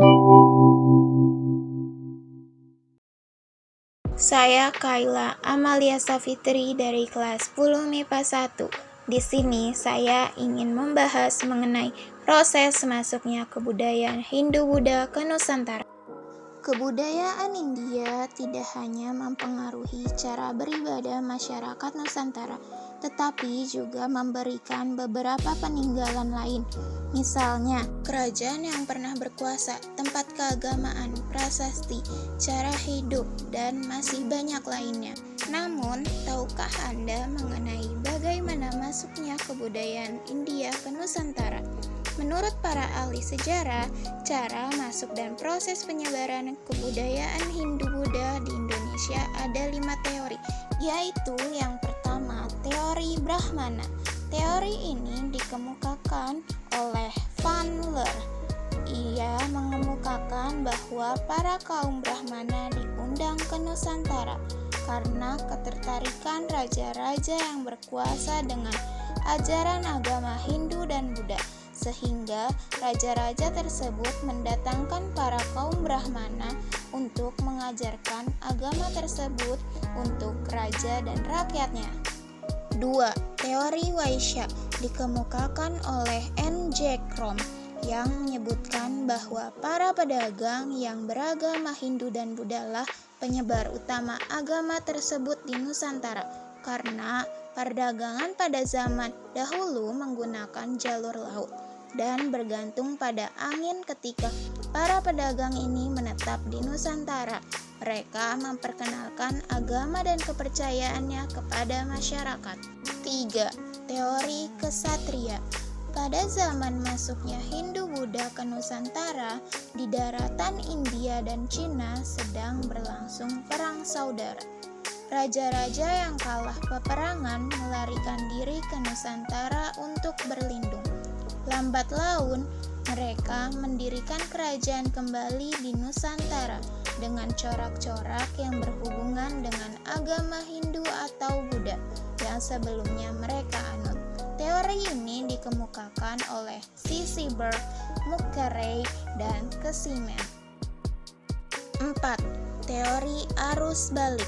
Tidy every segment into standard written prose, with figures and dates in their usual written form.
Saya Kaila Amalia Safitri dari kelas 10 MIPA 1. Di sini saya ingin membahas mengenai proses masuknya kebudayaan Hindu-Buddha ke Nusantara. Kebudayaan India tidak hanya mempengaruhi cara beribadah masyarakat Nusantara, tetapi juga memberikan beberapa peninggalan lain. Misalnya, kerajaan yang pernah berkuasa, tempat keagamaan, prasasti, cara hidup, dan masih banyak lainnya. Namun, tahukah Anda mengenai bagaimana masuknya kebudayaan India ke Nusantara? Menurut para ahli sejarah, cara masuk dan proses penyebaran kebudayaan Hindu-Buddha di Indonesia ada 5 teori, yaitu yang pertama, teori Brahmana. Teori ini dikemukakan oleh Van Leer. Ia mengemukakan bahwa para kaum Brahmana diundang ke Nusantara karena ketertarikan raja-raja yang berkuasa dengan ajaran agama Hindu dan Buddha, sehingga raja-raja tersebut mendatangkan para kaum Brahmana untuk mengajarkan agama tersebut untuk raja dan rakyatnya. 2. Teori Vaishya dikemukakan oleh N.J. Krom yang menyebutkan bahwa para pedagang yang beragama Hindu dan Buddha lah penyebar utama agama tersebut di Nusantara, karena perdagangan pada zaman dahulu menggunakan jalur laut dan bergantung pada angin. Ketika para pedagang ini menetap di Nusantara, mereka memperkenalkan agama dan kepercayaannya kepada masyarakat. 3. Teori Ksatria. Pada zaman masuknya Hindu-Buddha ke Nusantara, di daratan India dan Cina sedang berlangsung perang saudara. Raja-raja yang kalah peperangan melarikan diri ke Nusantara untuk berlindung. Lambat laun, mereka mendirikan kerajaan kembali di Nusantara dengan corak-corak yang berhubungan dengan agama Hindu atau Buddha yang sebelumnya mereka anut. Teori ini dikemukakan oleh C. Sieber, Mukherjee, dan Kessimen. 4. Teori arus balik.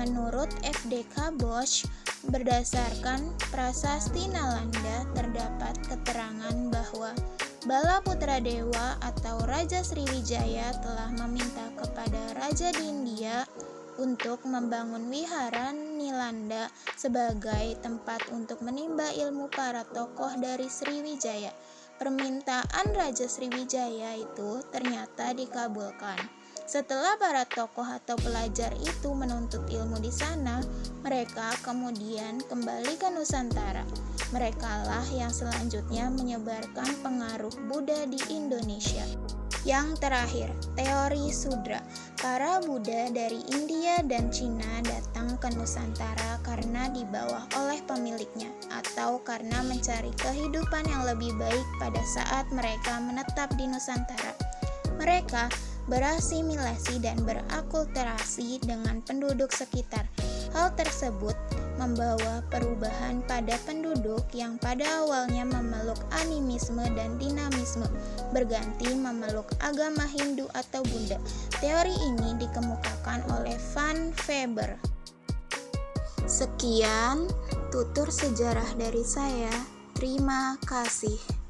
Menurut F.D.K. Bosch, berdasarkan prasasti Nalanda terdapat keterangan bahwa Bala Putra Dewa atau Raja Sriwijaya telah meminta kepada Raja di India untuk membangun wihara Nilanda sebagai tempat untuk menimba ilmu para tokoh dari Sriwijaya. Permintaan Raja Sriwijaya itu ternyata dikabulkan. Setelah para tokoh atau pelajar itu menuntut ilmu di sana, mereka kemudian kembali ke Nusantara. Merekalah yang selanjutnya menyebarkan pengaruh Buddha di Indonesia. Yang terakhir, teori Sudra. Para Buddha dari India dan Cina datang ke Nusantara karena dibawa oleh pemiliknya atau karena mencari kehidupan yang lebih baik pada saat mereka menetap di Nusantara. Mereka berasimilasi dan berakulturasi dengan penduduk sekitar. Hal tersebut membawa perubahan pada penduduk yang pada awalnya memeluk animisme dan dinamisme, berganti memeluk agama Hindu atau Buddha. Teori ini dikemukakan oleh Van Weber. Sekian tutur sejarah dari saya. Terima kasih.